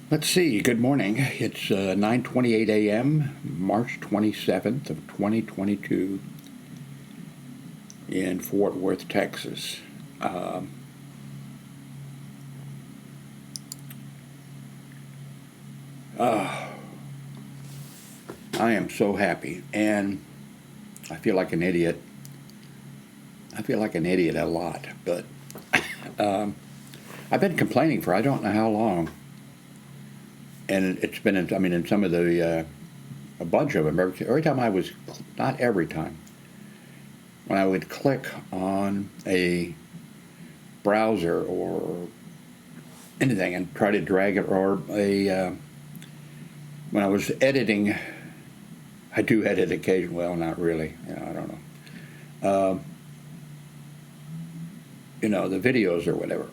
Let's see. Good morning. It's 9:28 a.m., March 27th of 2022 in Fort Worth, Texas. Um, uh, I am so happy, and I feel like an idiot. I feel like an idiot a lot, but um, I've been complaining for I don't know how long, and it's been in some of a bunch of them. Every time I was, not every time, when I would click on a browser or anything and try to drag it, or when I was editing, I do edit occasionally. Well, not really. I don't know. The videos or whatever.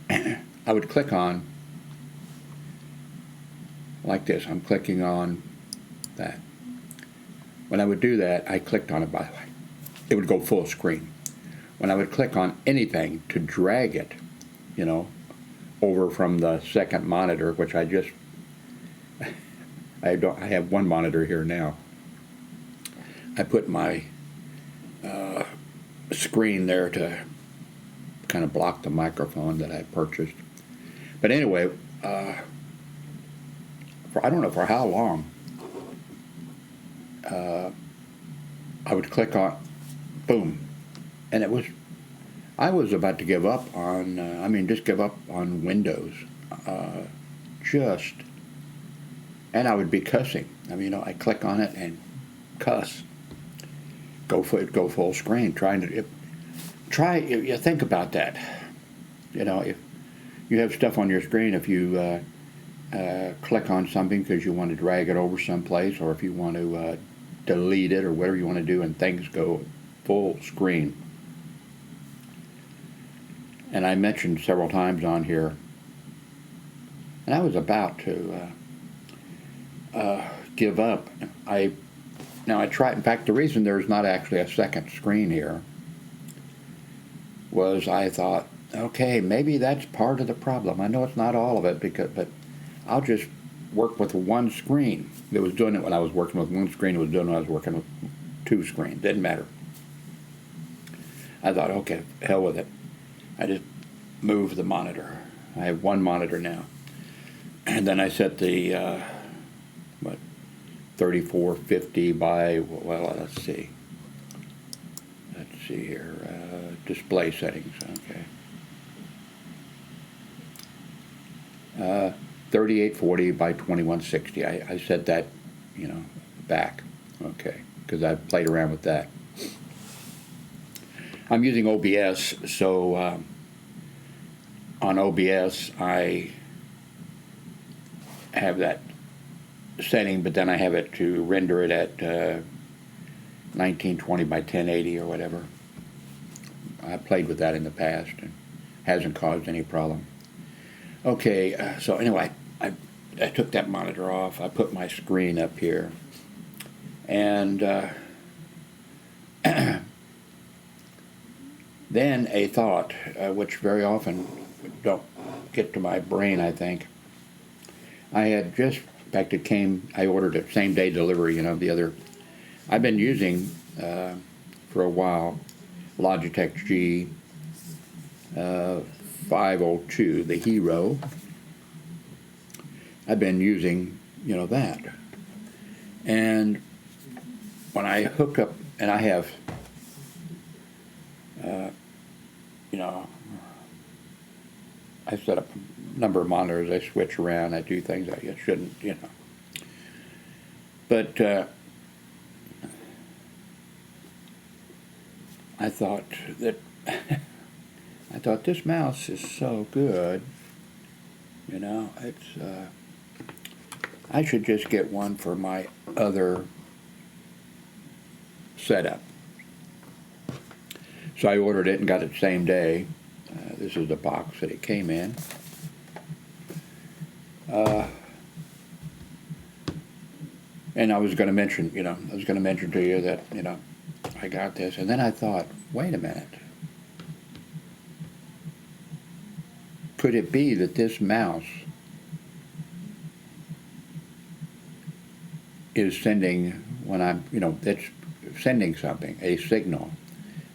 I would click on like this. I'm clicking on that. When I would do that, I clicked on it, by the way. It would go full screen. When I would click on anything to drag it, you know, over from the second monitor, which I have one monitor here now. I put my screen there to kind of block the microphone that I purchased. But anyway, I don't know for how long, I would click on, boom, and I was about to give up on, just give up on Windows, just, and I would be cussing. I click on it and cuss, go full screen, you think about that. If you have stuff on your screen, if you click on something because you want to drag it over someplace, or if you want to delete it or whatever you want to do, and things go full screen. And I mentioned several times on here, and I was about to give up. I tried. In fact, the reason there's not actually a second screen here was I thought, okay, maybe that's part of the problem. I know it's not all of it, but I'll just work with one screen. It was doing it when I was working with one screen. It was doing it when I was working with two screens. Didn't matter. I thought, okay, hell with it. I just moved the monitor. I have one monitor now. And then I set the, 3450 by, well, let's see. Let's see here. Display settings, okay. 3840 by 2160. I set that, back, okay, because I played around with that. I'm using OBS, so on OBS I have that setting, but then I have it to render it at 1920 by 1080 or whatever. I played with that in the past and hasn't caused any problem. Okay, so anyway, I took that monitor off. I put my screen up here, and then a thought, which very often don't get to my brain, I think. I had just, in fact, I ordered it same day delivery, I've been using for a while Logitech G 502, the Hero. I've been using, that. And when I hook up, and I have, I set up a number of monitors, I switch around, I do things I shouldn't, But I thought this mouse is so good, it's, I should just get one for my other setup. So I ordered it and got it the same day. This is the box that it came in. And I was going to mention, to you that, I got this. And then I thought, wait a minute. Could it be that this mouse is sending when I'm, it's sending something, a signal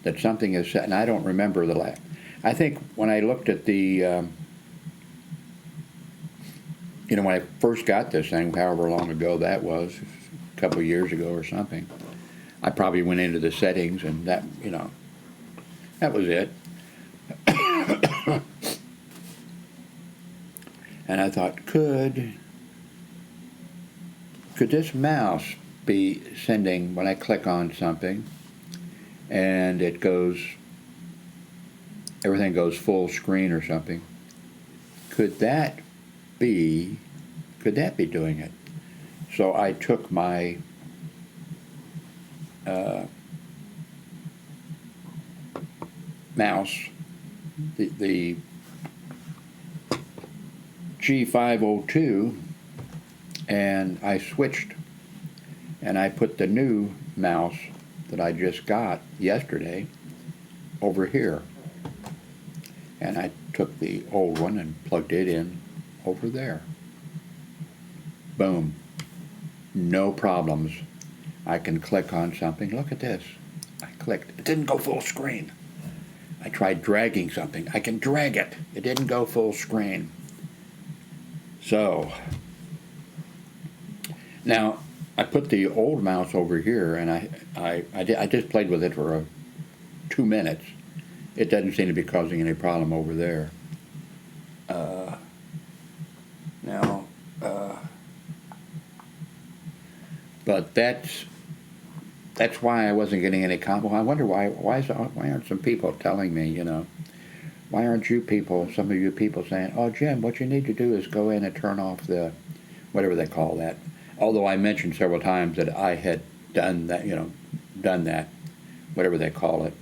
that something is set, and I don't remember the last. I think when I looked at the, when I first got this thing, however long ago that was, a couple of years ago or something, I probably went into the settings and that, that was it. And I thought, could this mouse be sending, when I click on something and it goes, everything goes full screen or something, could that be doing it? So I took my mouse, the G502, and I switched, and I put the new mouse that I just got yesterday over here, and I took the old one and plugged it in over there. Boom. No problems. I can click on something. Look at this. I clicked. It didn't go full screen. I tried dragging something. I can drag it. It didn't go full screen. So, now, I put the old mouse over here, and I just played with it for 2 minutes. It doesn't seem to be causing any problem over there. But that's why I wasn't getting any comment. I wonder why aren't some people telling me, why aren't some of you people saying, oh, Jim, what you need to do is go in and turn off the, whatever they call that. Although I mentioned several times that I had done that, whatever they call it,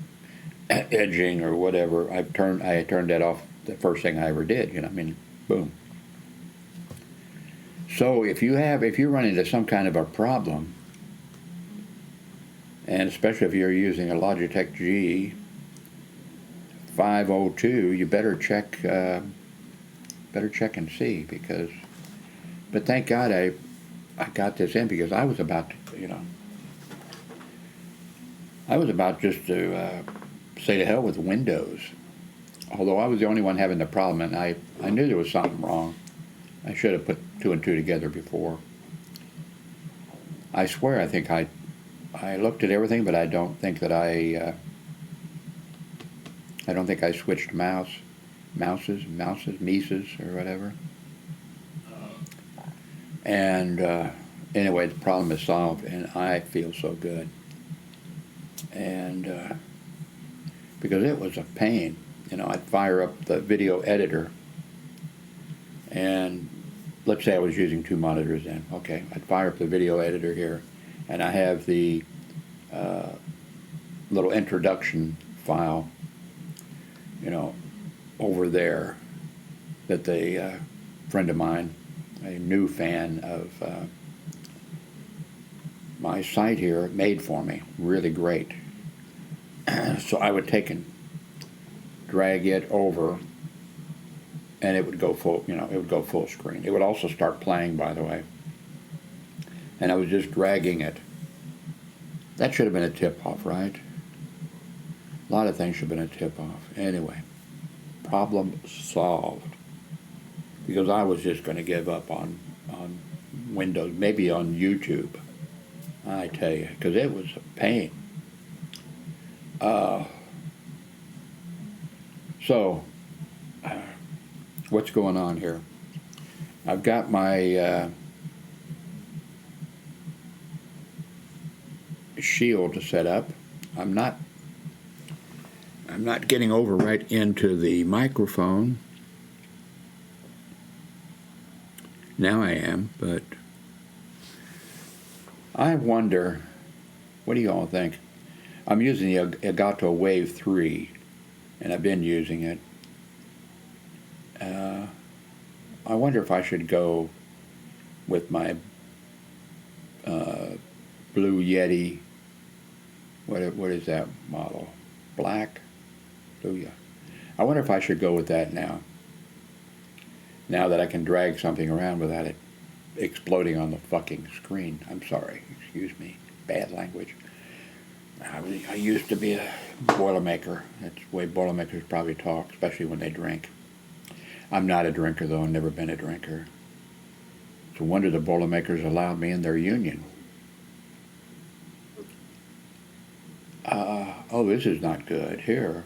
edging or whatever. I had turned that off the first thing I ever did, boom. So if you run into some kind of a problem, and especially if you're using a Logitech G502, you better check and see, but thank God I got this in, because I was about just to say to hell with Windows. Although I was the only one having the problem, and I knew there was something wrong. I should have put 2 and 2 together before. I swear, I think I looked at everything, but I don't think that I switched Mises, or whatever. And anyway, the problem is solved, and I feel so good. And because it was a pain, I'd fire up the video editor, and let's say I was using 2 monitors then. Okay, I'd fire up the video editor here, and I have the little introduction file, over there, that the friend of mine, a new fan of my site here, made for me. Really great. So I would take and drag it over, and it would go full, it would go full screen. It would also start playing, by the way. And I was just dragging it. That should have been a tip-off, right? A lot of things should have been a tip-off. Anyway, problem solved. Because I was just going to give up on Windows, maybe on YouTube. I tell you, because it was a pain. So, what's going on here? I've got my shield set up. I'm not getting over right into the microphone. Now I am, but I wonder, what do you all think? I'm using the Elgato Wave 3, and I've been using it. I wonder if I should go with my Blue Yeti. What is that model? Black? Blue, yeah. I wonder if I should go with that now. Now that I can drag something around without it exploding on the fucking screen. I'm sorry, excuse me, bad language. I used to be a Boilermaker. That's the way Boilermakers probably talk, especially when they drink. I'm not a drinker, though. I've never been a drinker. It's a wonder the Boilermakers allowed me in their union. Oh, this is not good. Here.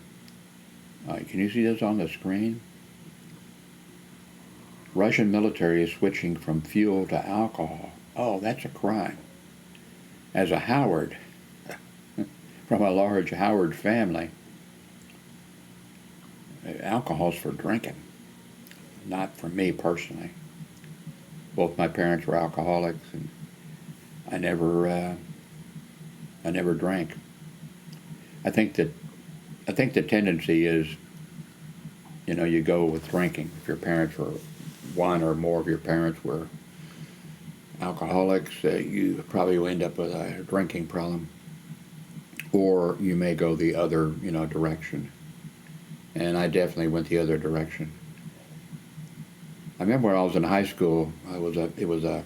Can you see this on the screen? Russian military is switching from fuel to alcohol. Oh, that's a crime. As a Howard, from a large Howard family, alcohol's for drinking, not for me personally. Both my parents were alcoholics, and I never drank. I think the tendency is, you go with drinking. If your parents were, one or more of your parents were alcoholics, you probably will end up with a drinking problem. Or you may go the other, direction. And I definitely went the other direction. I remember when I was in high school, it was a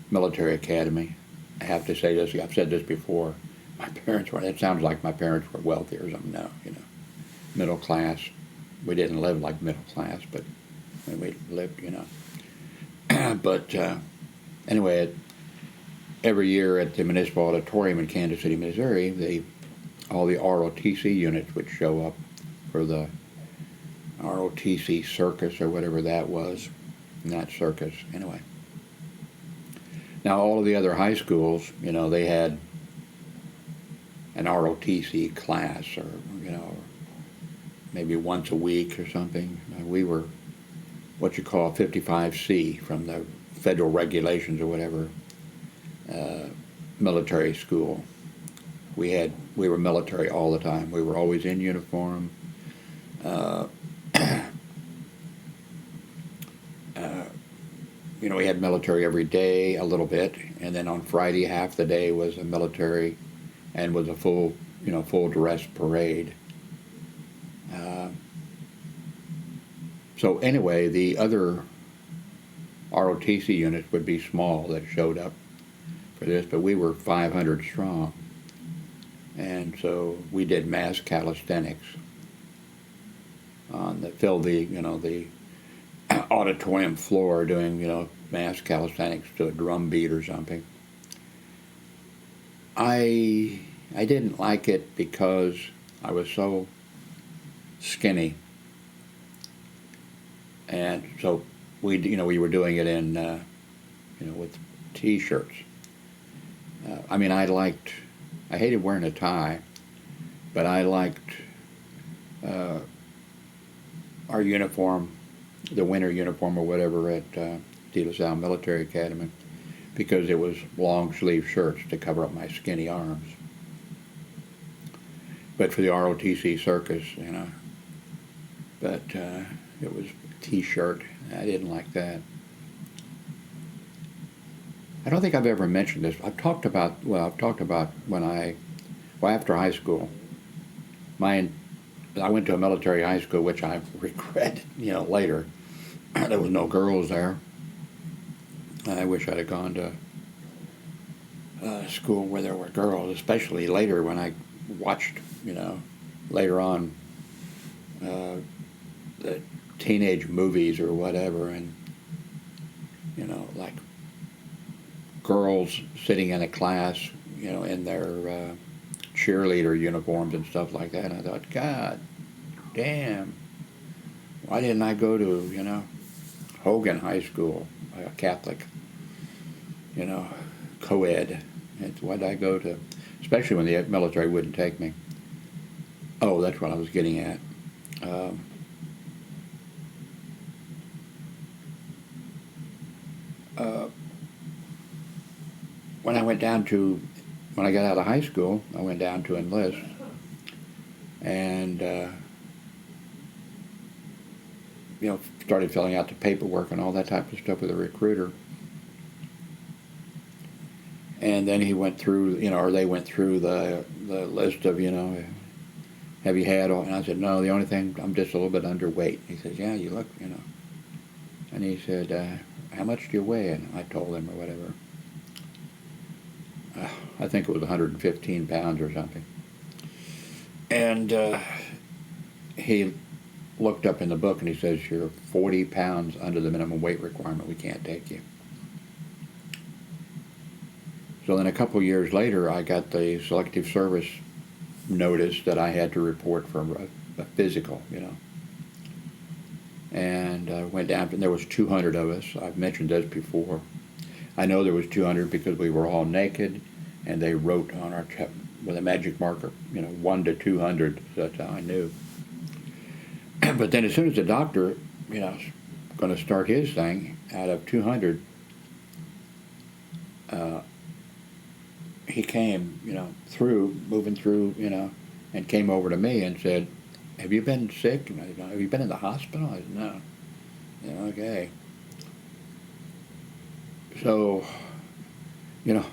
military academy. I have to say this, I've said this before. My parents were, it sounds like my parents were wealthy or something. No, middle class. We didn't live like middle class, but we lived, But anyway, every year at the Municipal Auditorium in Kansas City, Missouri, all the ROTC units would show up for the ROTC circus or whatever that was. Not circus, anyway. Now, all of the other high schools, they had an ROTC class, or, maybe once a week or something. We were what you call 55C from the federal regulations or whatever, military school. We were military all the time. We were always in uniform. We had military every day a little bit, and then on Friday half the day was a military, and was a full dress parade. So anyway, the other ROTC units would be small that showed up for this, but we were 500 strong, and so we did mass calisthenics filled the auditorium floor doing mass calisthenics to a drum beat or something. I didn't like it because I was so skinny, and so we were doing it in with t-shirts. I hated wearing a tie, but I liked our uniform, the winter uniform or whatever at De La Salle Military Academy, because it was long sleeve shirts to cover up my skinny arms. But for the ROTC circus, but it was t-shirt. I didn't like that. I don't think I've ever mentioned this. I've talked about when after high school, I went to a military high school, which I regret, later. There was no girls there. I wish I'd have gone to school where there were girls, especially later when I watched, later on, the teenage movies or whatever, and, like girls sitting in a class, in their cheerleader uniforms and stuff like that. And I thought, God damn, why didn't I go to, Hogan High School, a Catholic, co-ed? Why did I go to, especially when the military wouldn't take me? Oh, that's what I was getting at. When I got out of high school, I went down to enlist, and started filling out the paperwork and all that type of stuff with a recruiter. And then he went through, or they went through the list of, have you had all? And I said, no, the only thing, I'm just a little bit underweight. He says, yeah, you look, And he said, how much do you weigh? And I told him or whatever. I think it was 115 pounds or something. And he looked up in the book and he says, you're 40 pounds under the minimum weight requirement. We can't take you. So then a couple of years later, I got the Selective Service notice that I had to report for a physical, you know. And went down, and there was 200 of us. I've mentioned this before. I know there was 200 because we were all naked, and they wrote on our chest with a magic marker, you know, 1 to 200. So that's how I knew. But then as soon as the doctor, you know, going to start his thing, out of 200, he came, you know, moving through, you know, and came over to me and said, have you been sick? And I said, have you been in the hospital? I said, no. Yeah, okay. So, you know,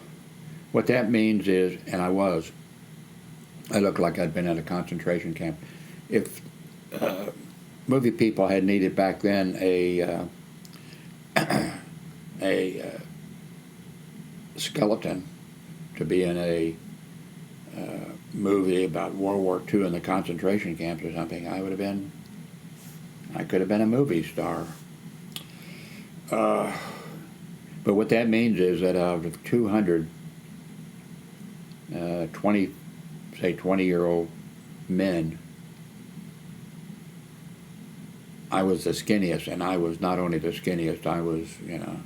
what that means is, and I looked like I'd been at a concentration camp. If movie people had needed back then a skeleton to be in a movie about World War II in the concentration camps or something, I could have been a movie star. But what that means is that out of 200 20-year-old men, I was the skinniest, and I was not only the skinniest, I was, you know.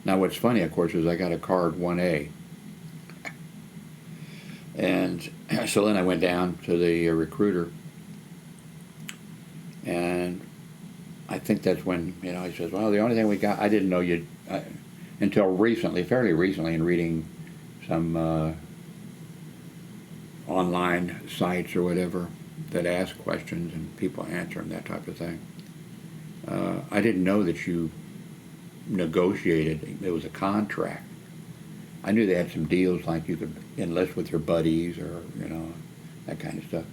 Now what's funny, of course, is I got a card 1A. And so then I went down to the recruiter, and I think that's when, you know, he says, well, the only thing we got, I didn't know you'd, until recently, fairly recently, in reading some online sites or whatever that ask questions and people answer them, that type of thing. I didn't know that you negotiated, it was a contract. I knew they had some deals like you could enlist with your buddies or, you know, that kind of stuff.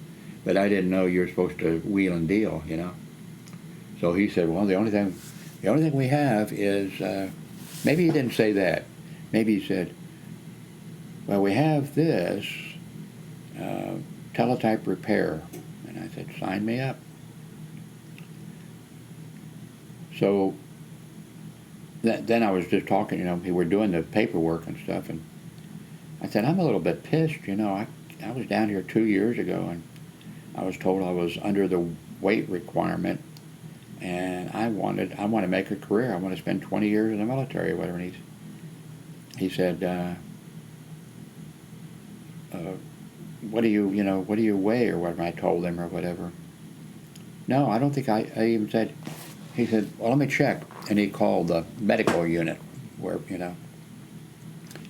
But I didn't know you were supposed to wheel and deal, you know. So he said, well, the only thing we have is, maybe he didn't say that. Maybe he said, well, we have this teletype repair. And I said, sign me up. So then I was just talking, you know, we were doing the paperwork and stuff, and I said, I'm a little bit pissed, you know, I was down here 2 years ago, and I was told I was under the weight requirement, and I want to make a career. I want to spend 20 years in the military or whatever. And he said, what do you weigh or whatever? I told him or whatever. No, I don't think I even said. He said, well, let me check. And he called the medical unit where, you know,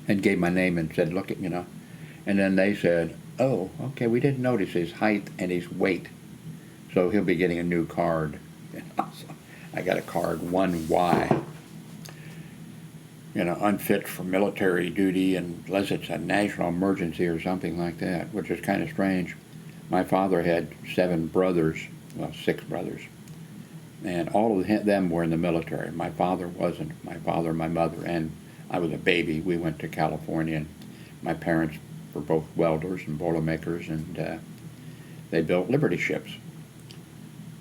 and gave my name and said, look at, you know. And then they said, oh, okay, we didn't notice his height and his weight. So he'll be getting a new card. So I got a card 1Y. You know, unfit for military duty unless it's a national emergency or something like that, which is kind of strange. My father had 6 brothers. And all of them were in the military. My father wasn't. My father, my mother, and I was a baby. We went to California, and my parents were both welders and boilermakers, and they built Liberty ships.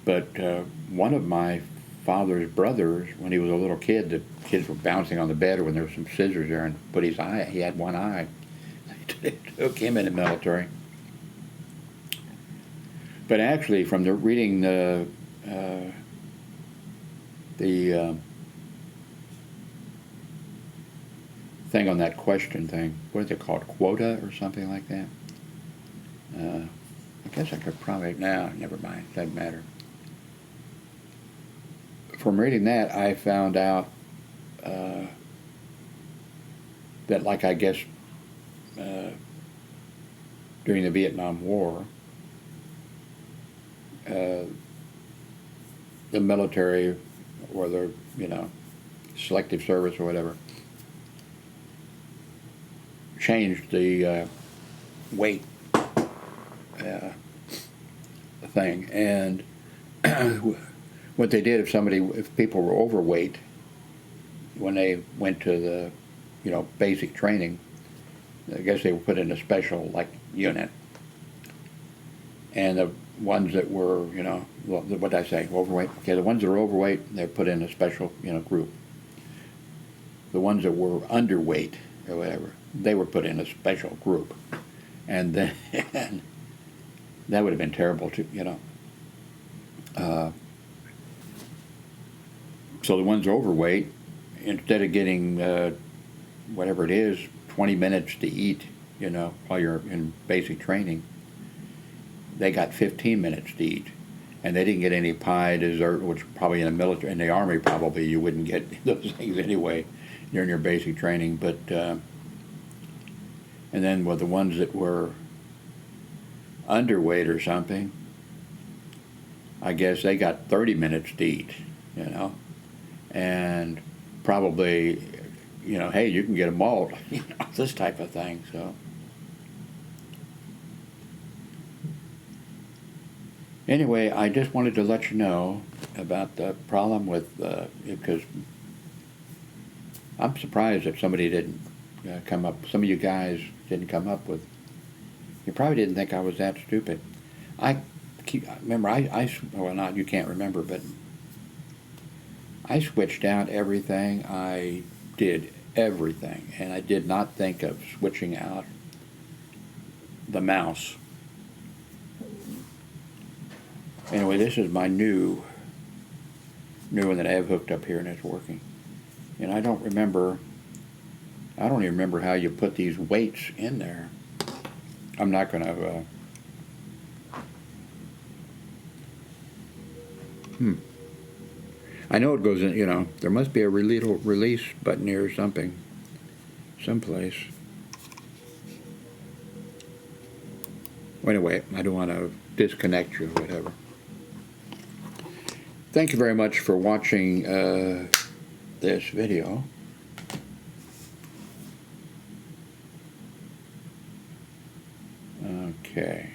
But one of my father's brothers, when he was a little kid, the kids were bouncing on the bed, or when there were some scissors there, and put his eye, he had one eye. They took him in the military. But actually, from reading the thing on that question thing, what is it called, quota or something like that? I guess I could probably, no, never mind, doesn't matter. From reading that, I found out that, like, I guess during the Vietnam War, the military or the, you know, selective service or whatever changed the weight thing, and what they did, if people were overweight, when they went to the, basic training, I guess they were put in a special, like, unit. And the ones that were, what did I say, overweight? Okay, the ones that were overweight, they're put in a special, group. The ones that were underweight, or whatever, they were put in a special group. And then, that would have been terrible, too, So the ones overweight, instead of getting, whatever it is, 20 minutes to eat, while you're in basic training, they got 15 minutes to eat. And they didn't get any pie, dessert, which probably in the Army probably you wouldn't get those things anyway during your basic training. But, and then with the ones that were underweight or something, I guess they got 30 minutes to eat, and probably, hey, you can get a malt, this type of thing, so. Anyway, I just wanted to let you know about the problem with, because I'm surprised that somebody didn't come up, some of you guys didn't come up with, you probably didn't think I was that stupid. Remember, well, not, you can't remember, but I switched out everything. I did everything, and I did not think of switching out the mouse. Anyway, this is my new one that I have hooked up here, and it's working. And I don't even remember how you put these weights in there. I'm not going to, I know it goes in, there must be a release button here or something, someplace. Well, anyway, I don't want to disconnect you or whatever. Thank you very much for watching this video. Okay.